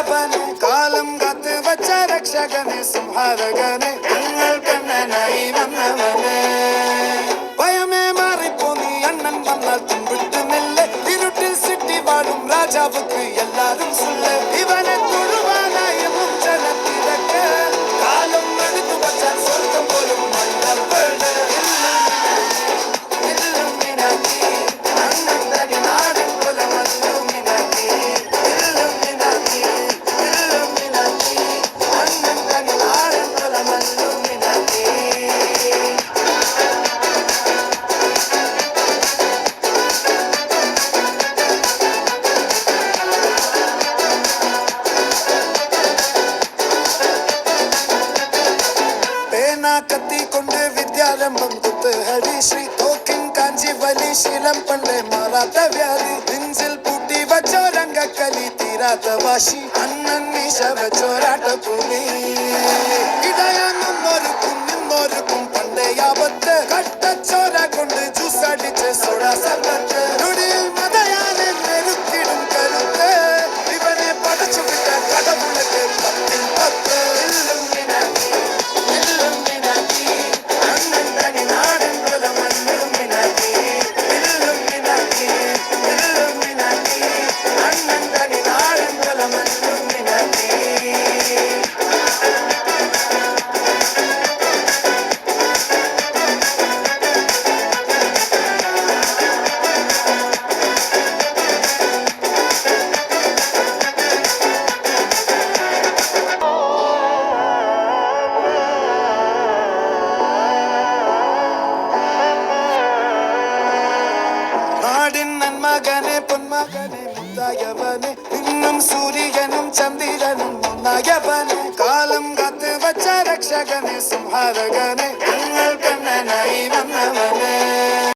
നായകനെ കാലം കാത്ത് വച്ച രക്ഷകനെ സംഹാരകനെ നിങ്ങൾ കണ്ണനായി വന്നവനെ ഭയമേ മാറിപ്പോ നീ അണ്ണൻ വന്നാൽ തുമ്പിട്ട് നെല്ല് ഇരുട്ടിൽ സിറ്റി വാഴും രാജാവുക്ക് എല്ലാരും സുല്ല് ഇവനെ തൊഴുവാനായി മുഞ്ചനത്തിരക്ക് കാലം എടുത്തു വച്ചാൽ സ്വർഗം പോലും മണ്ണപ്പേട് കത്തിക്കൊണ്ട് വിദ്യാരംഭം കുത്ത് ഹരിശ്രീ തോക്കിൻ കാഞ്ചി വലി ശീലം പണ്ട് മാറാത്ത വ്യാധി നെഞ്ചിൽ പൂട്ടി വച്ചോരംഗക്കലി തീരാത്ത വാശി അണ്ണൻ മീശ വെച്ചോരാട്ട ഭൂമി ഇടയാന്നൊരുക്കും നിന്നൊരുക്കും പണ്ടേ ആപത്ത് കട്ടച്ചോര കൊണ്ട് ജ്യൂസ് അടിച്ച് സോഡ സർബത്ത് നൊടിയിൽ മതയാനെ നെരുത്തിടും കരുത്ത് ഇവനെ പടച്ചു വിട്ട കടമുളക്ക് പത്തിൽ പത്ത് മകനെ പൊന്മകനെ മുത്തായവനെ ഇന്നും സൂര്യനും ചന്ദ്രനും ഒന്നായവനെ കാലം കാത്ത് വച്ച രക്ഷകനെ സംഹാരകനെ നിങ്ങൾ കണ്ണനായി